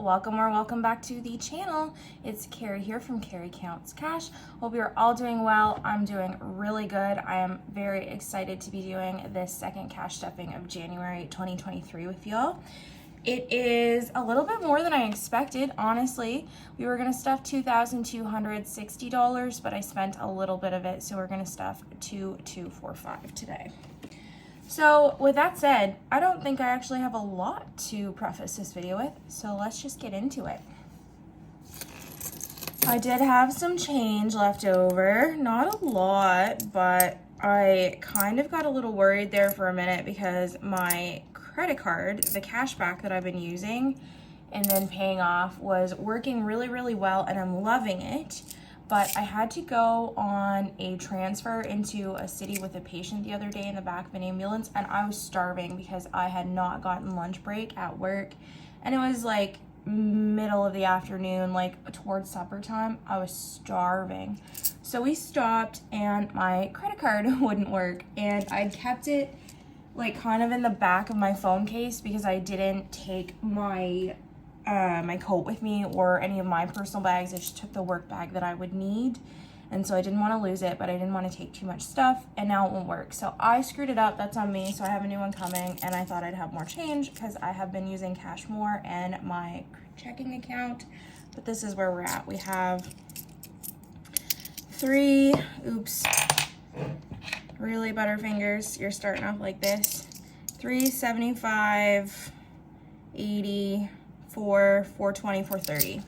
welcome or welcome back to the channel. It's Carrie here from Carrie Counts Cash. Hope you're all doing well. I'm doing really good. I am very excited to be doing this second cash stuffing of January 2023 with y'all. It is a little bit more than I expected, honestly. We were gonna stuff $2,260, but I spent a little bit of it, so we're gonna stuff $2,245 today. So with that said, I don't think I actually have a lot to preface this video with, so let's just get into it. I did have some change left over, not a lot, but I kind of got a little worried there for a minute because my credit card, the cash back that I've been using and then paying off, was working really well and I'm loving it. But I had to go on a transfer into a city with a patient the other day in the back of an ambulance, and I was starving because I had not gotten lunch break at work, and it was like middle of the afternoon, like towards supper time. I was starving. So we stopped and my credit card wouldn't work, and I kept it like kind of in the back of my phone case because I didn't take my my coat with me or any of my personal bags. I just took the work bag that I would need, and so I didn't want to lose it, but I didn't want to take too much stuff, and now it won't work. So I screwed it up. That's on me. So I have a new one coming, and I thought I'd have more change because I have been using cash more and my checking account. But this is where we're at. We have three, really butterfingers. You're starting off like this. 375, 80, 420, 430.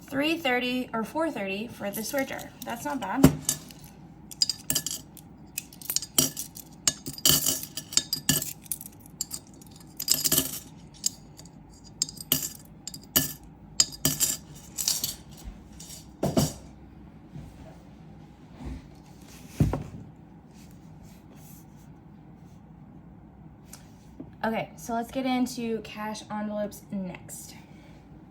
$330 or $430 for the switcher. That's not bad. Okay, so let's get into cash envelopes next.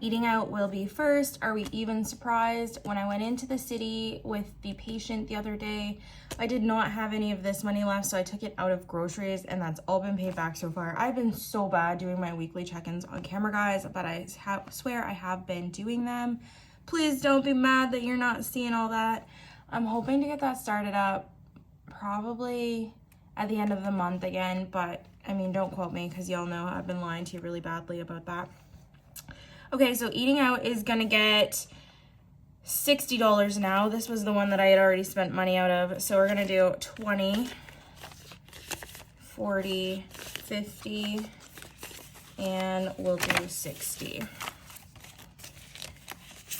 Eating out will be first. Are we even surprised? When I went into the city with the patient the other day, I did not have any of this money left, so I took it out of groceries, and that's all been paid back so far. I've been so bad doing my weekly check-ins on camera, guys, but I swear I have been doing them. Please don't be mad that you're not seeing all that. I'm hoping to get that started up probably at the end of the month again, but I mean, don't quote me because y'all know I've been lying to you really badly about that. Okay, so eating out is gonna get $60 now. This was the one that I had already spent money out of. So we're gonna do 20, 40, 50, and we'll do 60.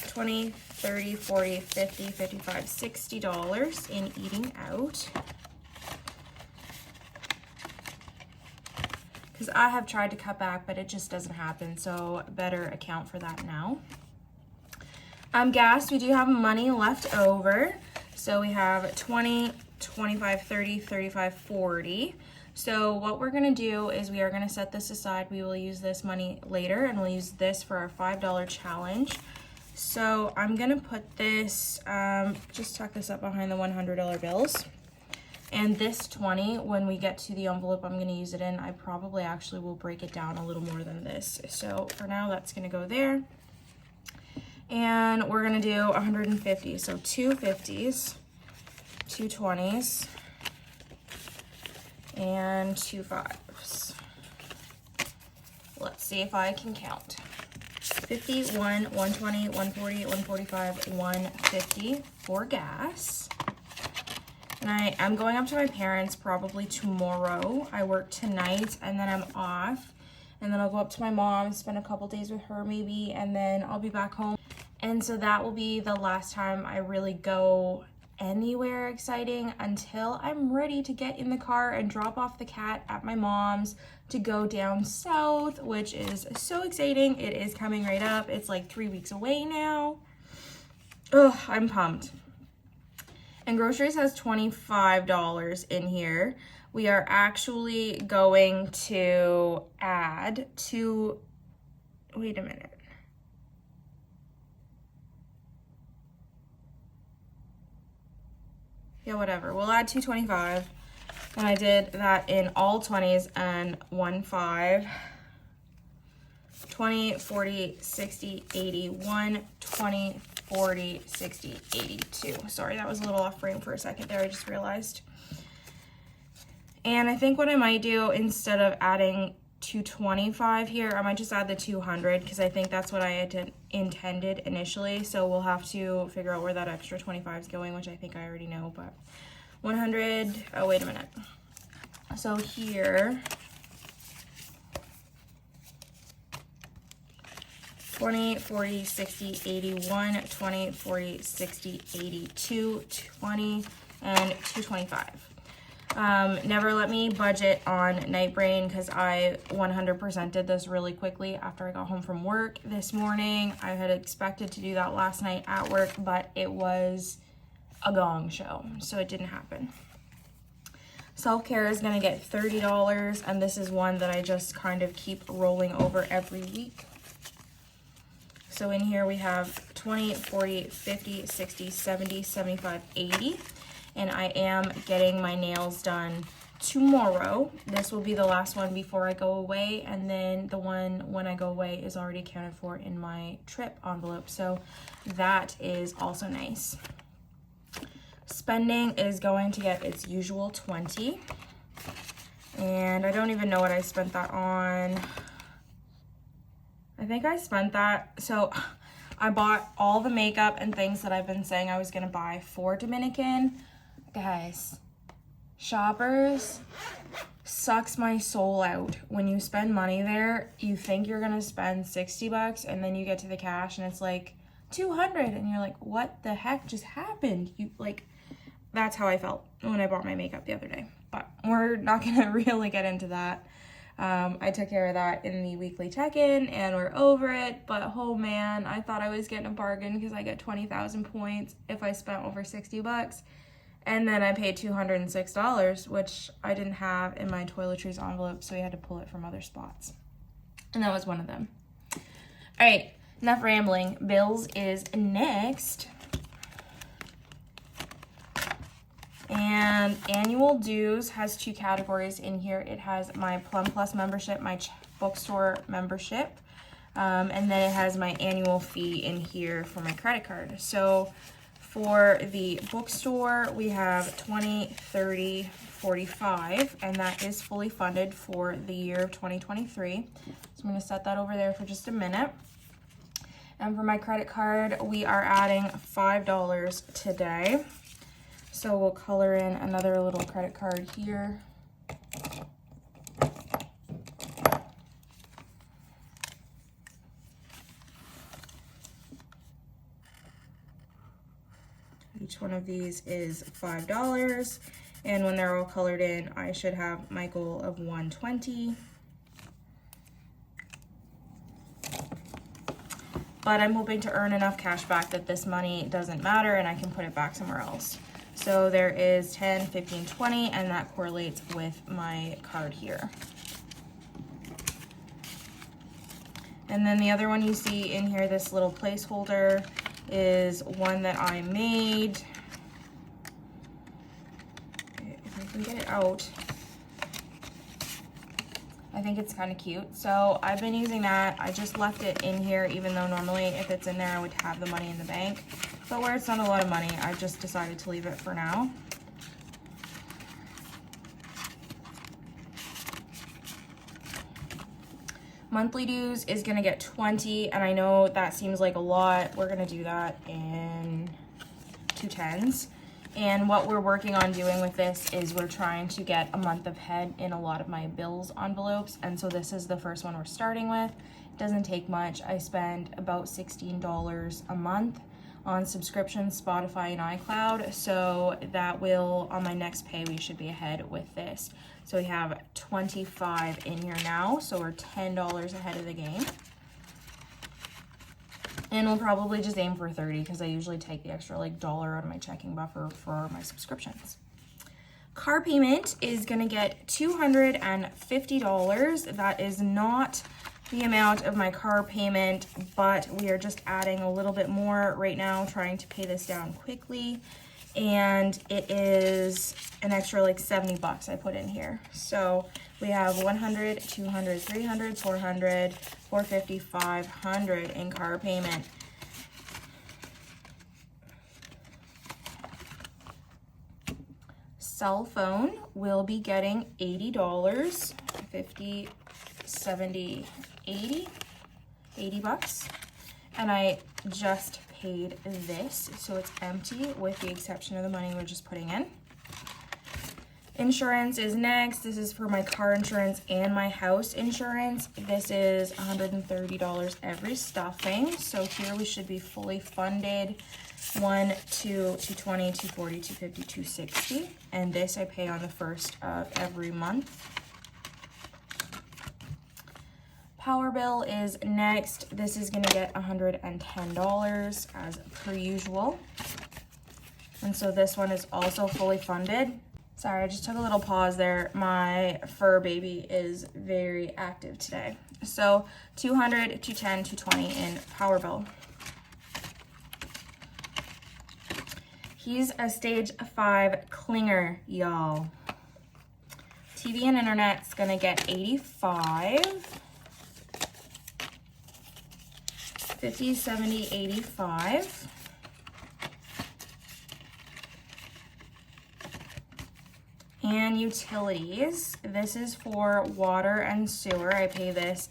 20, 30, 40, 50, 55, $60 in eating out. Because I have tried to cut back, but it just doesn't happen, so better account for that now. Gas, we do have money left over. So we have 20, 25, 30, 35, 40. So what we're gonna do is we are gonna set this aside. We will use this money later, and we'll use this for our $5 challenge. So I'm gonna put this, just tuck this up behind the $100 bills. And this 20, when we get to the envelope I'm gonna use it in, I probably actually will break it down a little more than this. So for now, that's gonna go there. And we're gonna do 150, so two 50s, two 20s, and two 5s. Let's see if I can count. 51, 120, 140, 145, 150 for gas. And I'm going up to my parents probably tomorrow. I work tonight and then I'm off. And then I'll go up to my mom, spend a couple days with her maybe, and then I'll be back home. And so that will be the last time I really go anywhere exciting until I'm ready to get in the car and drop off the cat at my mom's to go down south, which is so exciting. It is coming right up. It's like 3 weeks away now. Oh, I'm pumped. And groceries has $25 in here. We are actually going to add to, wait a minute. Yeah, whatever. We'll add $225. And I did that in all 20s and 1, 5, 20, 40, 60, 80, 1, 20, 40, 60, 82. Sorry, that was a little off frame for a second there, I just realized. And I think what I might do, instead of adding 225 here, I might just add the 200 because I think that's what I had intended initially. So we'll have to figure out where that extra 25 is going, which I think I already know, but 100, oh, wait a minute. So here, 20, 40, 60, 81, 20, 40, 60, 82, 20, and 225. Never let me budget on Night Brain because I 100% did this really quickly after I got home from work this morning. I had expected to do that last night at work, but it was a gong show, so it didn't happen. Self-care is going to get $30, and this is one that I just kind of keep rolling over every week. So in here we have 20, 40, 50, 60, 70, 75, 80. And I am getting my nails done tomorrow. This will be the last one before I go away, and then the one when I go away is already accounted for in my trip envelope, so that is also nice. Spending is going to get its usual 20, and I don't even know what I spent that on. I think I spent that, so I bought all the makeup and things that I've been saying I was gonna buy for Dominican. Guys, Shoppers sucks my soul out. When you spend money there, you think you're gonna spend 60 bucks and then you get to the cash and it's like 200 and you're like, what the heck just happened? That's how I felt when I bought my makeup the other day, but we're not gonna really get into that. I took care of that in the weekly check-in and we're over it, but oh man, I thought I was getting a bargain because I get 20,000 points if I spent over 60 bucks. And then I paid $206, which I didn't have in my toiletries envelope, so we had to pull it from other spots. And that was one of them. All right, enough rambling. Bills is next. And annual dues has 2 categories in here. It has my Plum Plus membership, my bookstore membership, and then it has my annual fee in here for my credit card. So for the bookstore, we have 20, 30, 45, and that is fully funded for the year of 2023. So I'm going to set that over there for just a minute. And for my credit card, we are adding $5 today. So we'll color in another little credit card here. Each one of these is $5, and when they're all colored in, I should have my goal of 120. But I'm hoping to earn enough cash back that this money doesn't matter and I can put it back somewhere else. So there is 10, 15, 20, and that correlates with my card here. And then the other one you see in here, this little placeholder, is one that I made. If I can get it out, I think it's kind of cute. So I've been using that. I just left it in here, even though normally if it's in there, I would have the money in the bank. But where it's not a lot of money, I've just decided to leave it for now. Monthly dues is gonna get 20, and I know that seems like a lot. We're gonna do that in 2 10s. And what we're working on doing with this is we're trying to get a month ahead in a lot of my bills envelopes. And so this is the first one we're starting with. It doesn't take much. I spend about $16 a month on subscriptions, Spotify and iCloud. So that will, on my next pay, we should be ahead with this. So we have 25 in here now. So we're $10 ahead of the game. And we'll probably just aim for 30 because I usually take the extra $1 out of my checking buffer for my subscriptions. Car payment is gonna get $250. That is not the amount of my car payment, but we are just adding a little bit more right now, trying to pay this down quickly. and it is an extra like 70 bucks I put in here. So we have 100, 200, 300, 400, 450, 500 in car payment. Cell phone will be getting $80, 50, 70, 80, 80 bucks. And I just paid this, so it's empty with the exception of the money we're just putting in. Insurance is next. This is for my car insurance and my house insurance. This is $130 every stuffing. So here we should be fully funded. 1, 2, 220, 240, 250, 260. And this I pay on the 1st of every month. Power bill is next. This is gonna get $110 as per usual. And so this one is also fully funded. Sorry, I just took a little pause there. My fur baby is very active today. So 200, 210, 220 in power bill. He's a stage 5 clinger, y'all. TV and internet's gonna get 85. 50, 70, 85. And utilities. This is for water and sewer. I pay this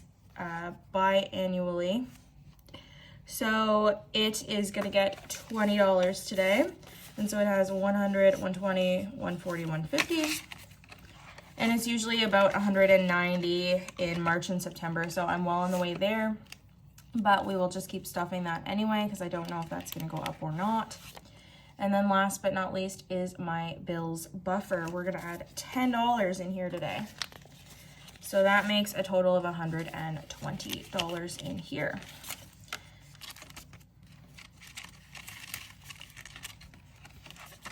biannually. So it is gonna get $20 today. And so it has 100, 120, 140, 150. And it's usually about 190 in March and September. So I'm well on the way there. But we will just keep stuffing that anyway because I don't know if that's gonna go up or not. And then last but not least is my bills buffer. We're gonna add $10 in here today. So that makes a total of $120 in here.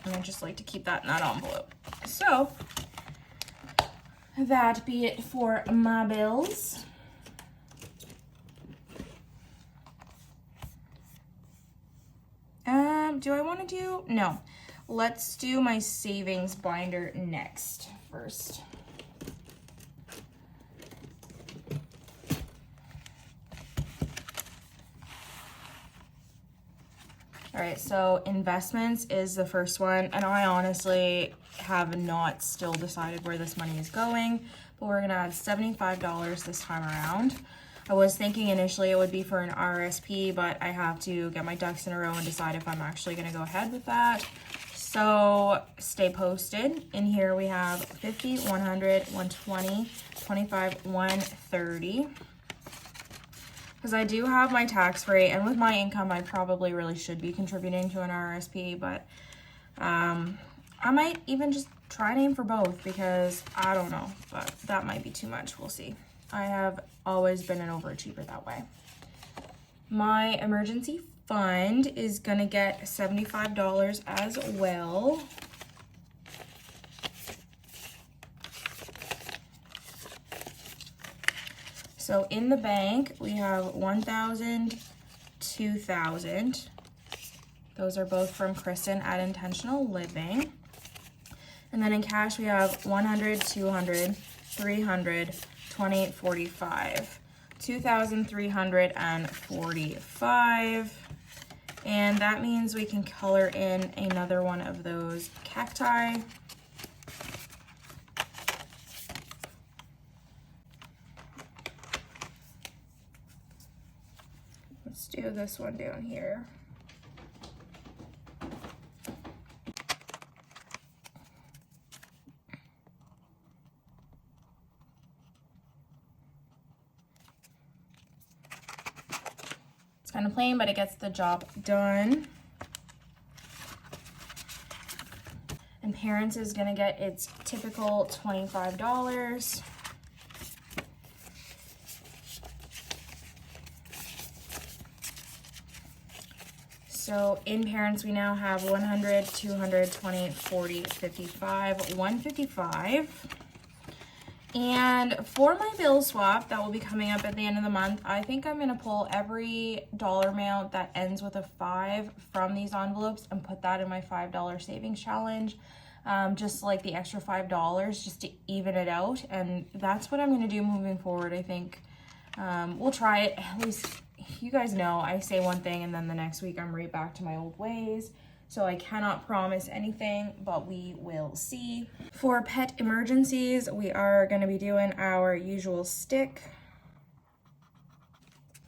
And I just like to keep that in that envelope. So that be it for my bills. Do I want to do? No. Let's do my savings binder next first. All right, so investments is the first one, and I honestly have not still decided where this money is going, but we're gonna add $75 this time around. I was thinking initially it would be for an RSP, but I have to get my ducks in a row and decide if I'm actually gonna go ahead with that. So stay posted. In here we have 50, 100, 120, 25, 130. Because I do have my tax rate, and with my income, I probably really should be contributing to an RSP, but I might even just try and aim for both because I don't know, but that might be too much. We'll see. I have always been an overachiever that way. My emergency fund is gonna get $75 as well. So in the bank, we have 1,000, 2,000. Those are both from Kristen at Intentional Living. And then in cash, we have 100, 200, 300, 20, 45. 2,345. And that means we can color in another one of those cacti. Let's do this one down here. It's kind of plain, but it gets the job done. And parents is gonna get its typical $25. So in parents, we now have 100, 200, 20, 40, 55, 155. And for my bill swap that will be coming up at the end of the month, I think I'm going to pull every dollar amount that ends with a 5 from these envelopes and put that in my $5 savings challenge. Just like the extra $5 just to even it out. And that's what I'm going to do moving forward. I think we'll try it. At least you guys know I say one thing and then the next week I'm right back to my old ways. So I cannot promise anything, but we will see. For pet emergencies, we are going to be doing our usual stick.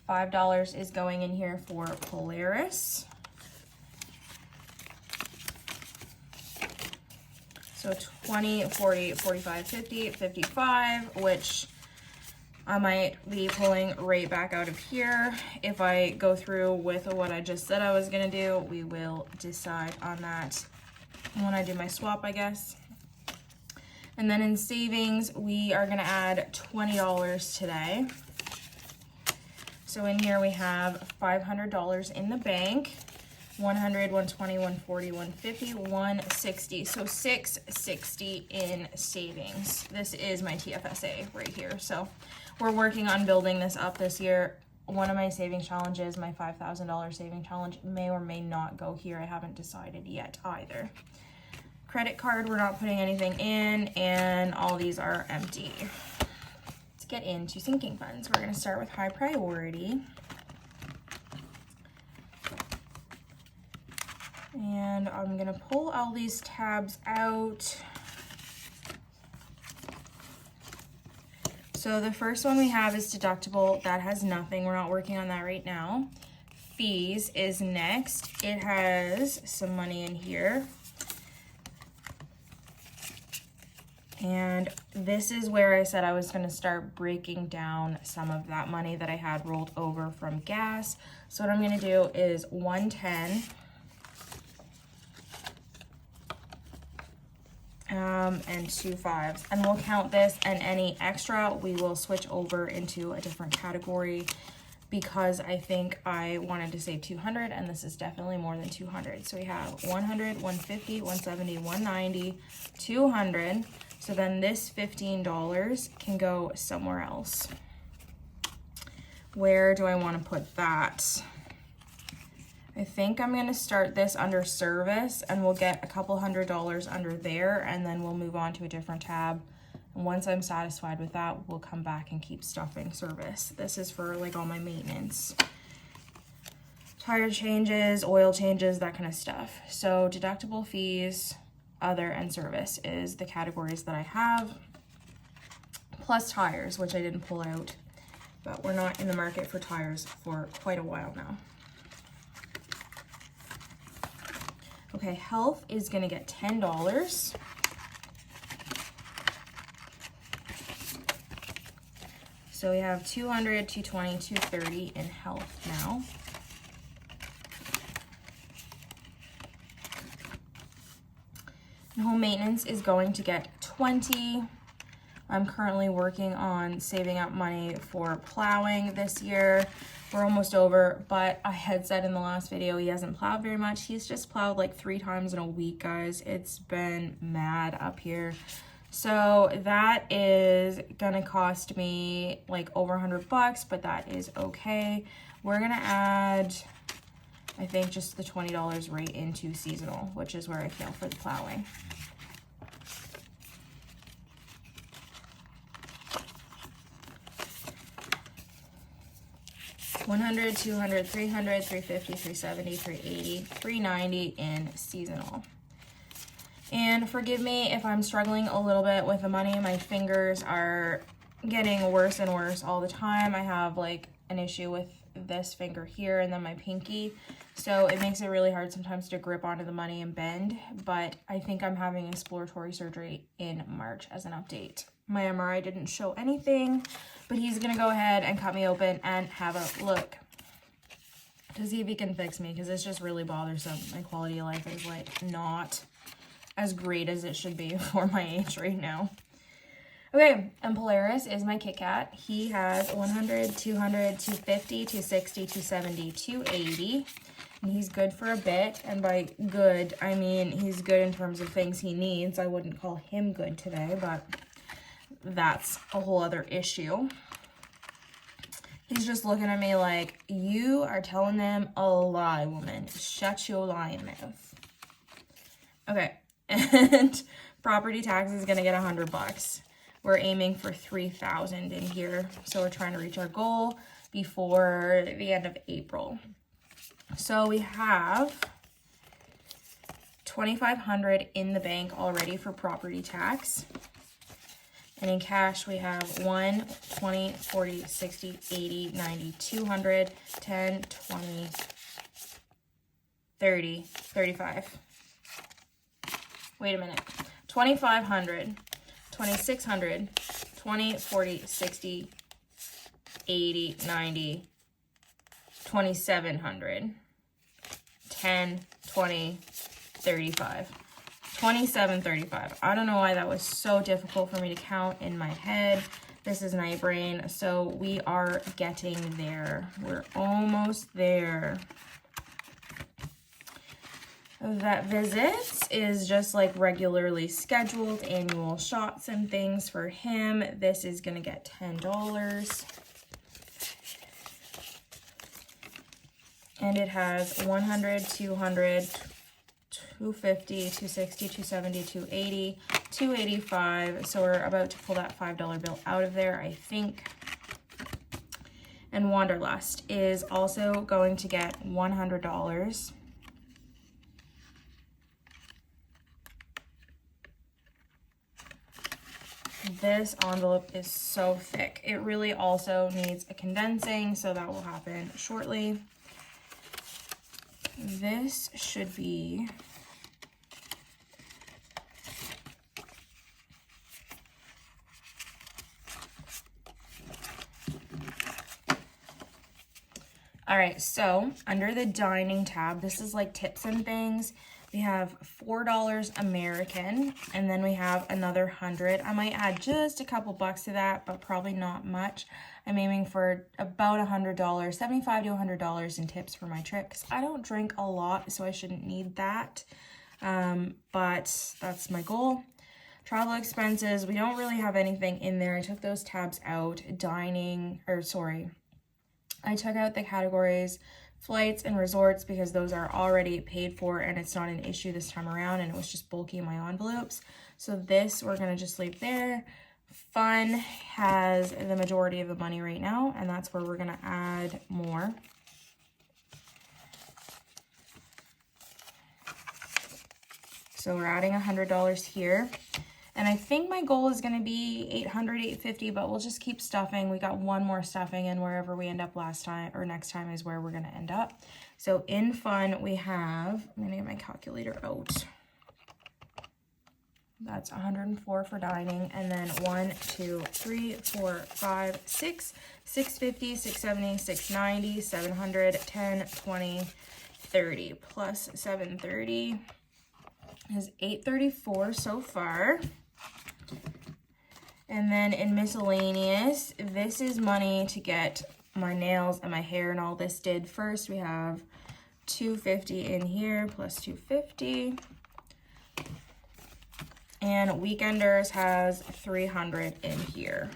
$5 is going in here for Polaris. So 20, 40, 45, 50, 55, which I might be pulling right back out of here. If I go through with what I just said I was gonna do, we will decide on that when I do my swap, I guess. And then in savings, we are gonna add $20 today. So in here we have $500 in the bank, 100, 120, 140, 150, 160. So $660 in savings. This is my TFSA right here. So we're working on building this up this year. One of my saving challenges, my $5,000 saving challenge, may or may not go here. I haven't decided yet either. Credit card, we're not putting anything in, and all these are empty. Let's get into sinking funds. We're going to start with high priority. And I'm going to pull all these tabs out. So the first one we have is deductible. That has nothing. We're not working on that right now. Fees is next. It has some money in here. And this is where I said I was going to start breaking down some of that money that I had rolled over from gas. So what I'm going to do is 110. And 2 5s, and we'll count this, and any extra we will switch over into a different category because I think I wanted to save 200, and this is definitely more than 200. So we have 100, 150, 170, 190, 200. So then this $15 can go somewhere else. Where do I want to put that? I think I'm going to start this under service, and we'll get a couple $100 under there, and then we'll move on to a different tab. And once I'm satisfied with that, we'll come back and keep stuffing service. This is for like all my maintenance. Tire changes, oil changes, that kind of stuff. So deductible, fees, other, and service is the categories that I have. Plus tires, which I didn't pull out, but we're not in the market for tires for quite a while now. Okay, health is going to get $10. So we have 200, 220, 230 in health now. And home maintenance is going to get 20. I'm currently working on saving up money for plowing this year. We're almost over, but I had said in the last video he hasn't plowed very much. He's just plowed like 3 times in a week, guys. It's been mad up here. So that is gonna cost me like over $100, but that is okay. We're gonna add, I think, just the $20 right into seasonal, which is where I fail for the plowing. $100, $200, $300, $350, $370, $380, $390 in seasonal. And forgive me if I'm struggling a little bit with the money. My fingers are getting worse and worse all the time. I have like an issue with this finger here and then my pinky. So it makes it really hard sometimes to grip onto the money and bend. But I think I'm having exploratory surgery in March as an update. My MRI didn't show anything, but he's gonna go ahead and cut me open and have a look to see if he can fix me, because it's just really bothersome. My quality of life is like not as great as it should be for my age right now. Okay, and Polaris is my Kit Kat. He has 100, 200, 250, 260, 270, 280. And he's good for a bit, and by good, I mean he's good in terms of things he needs. I wouldn't call him good today, but that's a whole other issue. He's just looking at me like, you are telling them a lie, woman. Shut your lying mouth. Okay, and property tax is gonna get $100. We're aiming for 3,000 in here, so we're trying to reach our goal before the end of April. So we have $2,500 in the bank already for property tax. And in cash, we have 1, 20, 40, 60, 80, 90, 200, 10, 20, 30, 35. Wait a minute. 2,500, 2,600, 20, 40, 60, 80, 90, 2,700, 10, 20, 35. 2735. I don't know why that was so difficult for me to count in my head. This is night brain, so we are getting there. We're almost there. That visit is just like regularly scheduled annual shots and things for him. This is gonna get $10. And it has 100, 200, 250, 260, 270, 280, 285. So we're about to pull that $5 bill out of there, I think. And Wanderlust is also going to get $100. This envelope is so thick. It really also needs a condensing, so that will happen shortly. This should be all right, so under the dining tab, this is like tips and things. We have $4 American, and then we have another 100. I might add just a couple bucks to that, but probably not much. I'm aiming for about $100, $75 to $100 in tips for my trip, because I don't drink a lot, so I shouldn't need that. But that's my goal. Travel expenses, we don't really have anything in there. I took those tabs out. I took out the categories flights and resorts because those are already paid for and it's not an issue this time around, and it was just bulky in my envelopes. So this we're gonna just leave there. Fun has the majority of the money right now, and that's where we're gonna add more. So we're adding $100 here. And I think my goal is going to be 800, 850, but we'll just keep stuffing. We got one more stuffing, and wherever we end up last time or next time is where we're going to end up. So in fun, we have, I'm going to get my calculator out. That's 104 for dining. And then 1, 2, 3, 4, 5, 6, 650, 670, 690, 700, 10, 20, 30 plus 730 is 834 so far. And then in miscellaneous, this is money to get my nails and my hair and all this did first. We have 250 in here plus 250. And Weekenders has 300 in here.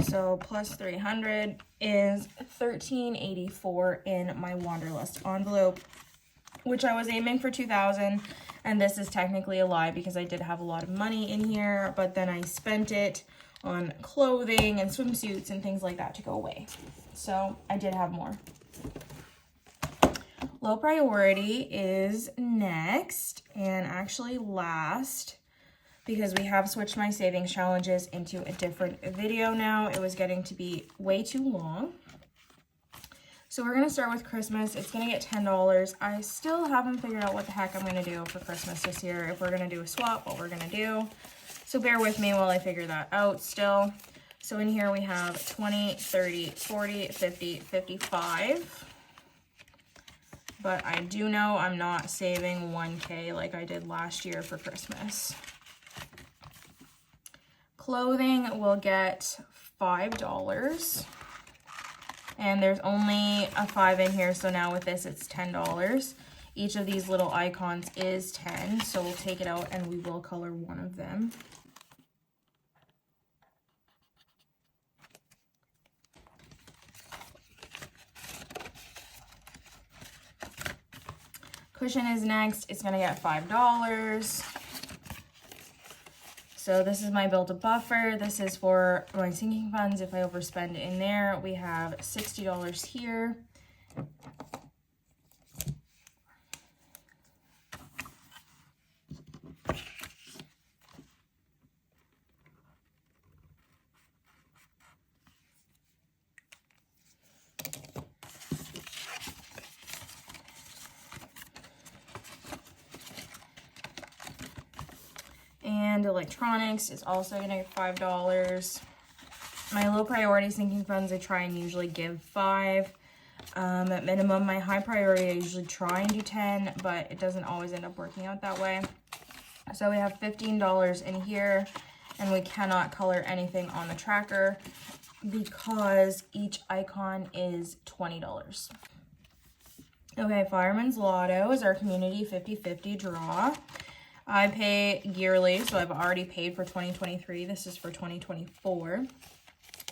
So plus 300 is 1384 in my Wanderlust envelope, which I was aiming for 2,000. And this is technically a lie because I did have a lot of money in here, but then I spent it on clothing and swimsuits and things like that to go away. So I did have more. Low priority is next and actually last, because we have switched my savings challenges into a different video now. It was getting to be way too long. So we're gonna start with Christmas. It's gonna get $10. I still haven't figured out what the heck I'm gonna do for Christmas this year. If we're gonna do a swap, what we're gonna do. So bear with me while I figure that out still. So in here we have 20, 30, 40, 50, 55. but I do know I'm not saving 1K like I did last year for Christmas. Clothing will get $5. And there's only a 5 in here, so now with this it's $10. Each of these little icons is 10, so we'll take it out and we will color one of them. Cushion is next. It's gonna get $5. So this is my build-up buffer. This is for my sinking funds. If I overspend in there, we have $60 here. And electronics is also gonna get $5. My low priority sinking funds, I try and usually give 5. At minimum, my high priority, I usually try and do 10, but it doesn't always end up working out that way. So we have $15 in here, and we cannot color anything on the tracker because each icon is $20. Okay, Fireman's Lotto is our community 50-50 draw. I pay yearly, so I've already paid for 2023. This is for 2024.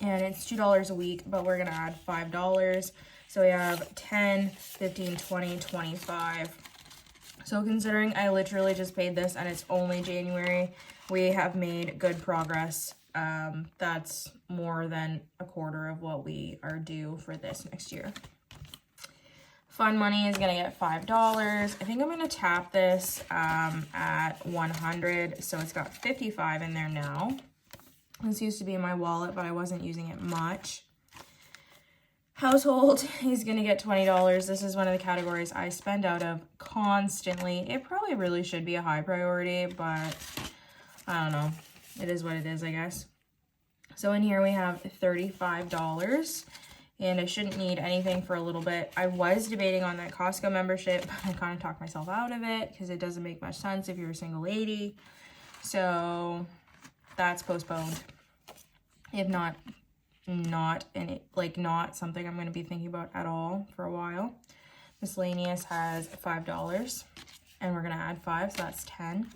And it's $2 a week, but we're gonna add $5. So we have 10, 15, 20, 25. So considering I literally just paid this and it's only January, we have made good progress. That's more than a quarter of what we are due for this next year. Fun money is gonna get $5. I think I'm gonna tap this at 100, so it's got 55 in there now. This used to be in my wallet, but I wasn't using it much. Household is gonna get $20. This is one of the categories I spend out of constantly. It probably really should be a high priority, but I don't know. It is what it is, I guess. So in here we have $35. And I shouldn't need anything for a little bit. I was debating on that Costco membership, but I kind of talked myself out of it because it doesn't make much sense if you're a single lady. So that's postponed. If not something I'm going to be thinking about at all for a while. Miscellaneous has $5, and we're going to add 5, so that's 10.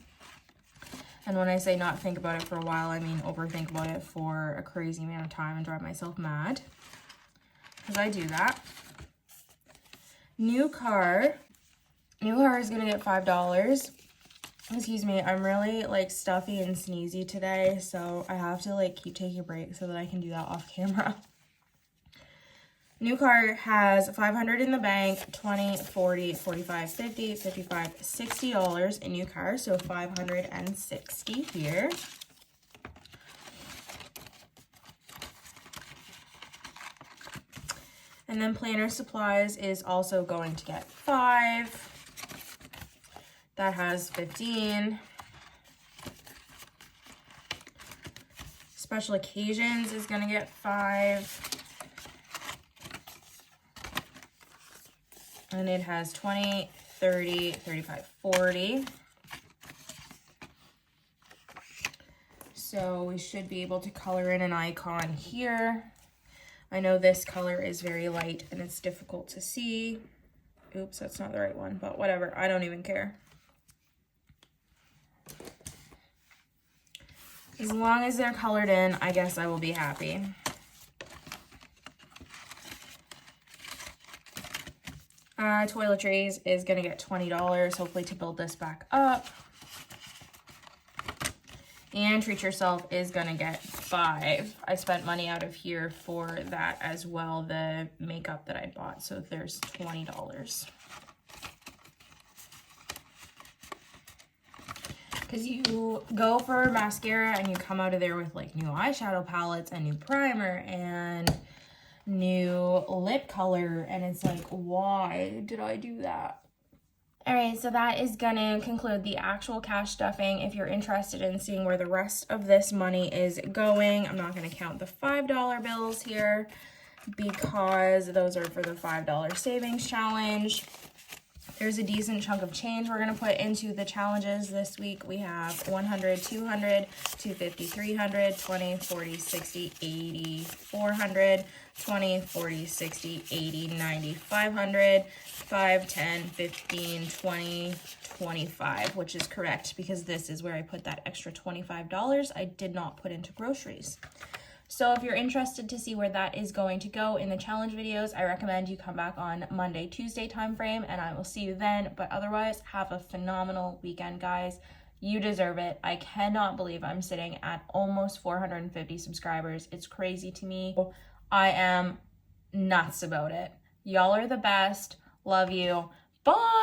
And when I say not think about it for a while, I mean overthink about it for a crazy amount of time and drive myself mad. Because I do that. New car is gonna get $5. Excuse me, I'm really like stuffy and sneezy today, so I have to like keep taking a break so that I can do that off camera. New car has $500 in the bank, 20, 40, 45, 50, 55, $60 in new car, so $560 here. And then planner supplies is also going to get 5. That has 15. Special occasions is going to get 5. And it has 20, 30, 35, 40. So we should be able to color in an icon here. I know this color is very light and it's difficult to see. Oops, that's not the right one, but whatever. I don't even care. As long as they're colored in, I guess I will be happy. Toiletries is going to get $20, hopefully to build this back up. And Treat Yourself is going to get 5. I spent money out of here for that as well, the makeup that I bought. So there's $20. Because you go for mascara and you come out of there with like new eyeshadow palettes and new primer and new lip color. And it's like, why did I do that? All right, so that is gonna conclude the actual cash stuffing. If you're interested in seeing where the rest of this money is going, I'm not gonna count the $5 bills here because those are for the $5 savings challenge. There's a decent chunk of change we're going to put into the challenges this week. We have 100, 200, 250, 300, 20, 40, 60, 80, 400, 20, 40, 60, 80, 90, 500, 5, 10, 15, 20, 25, which is correct because this is where I put that extra $25 I did not put into groceries. So if you're interested to see where that is going to go in the challenge videos, I recommend you come back on Monday, Tuesday time frame, and I will see you then. But otherwise, have a phenomenal weekend, guys. You deserve it. I cannot believe I'm sitting at almost 450 subscribers. It's crazy to me. I am nuts about it. Y'all are the best. Love you. Bye.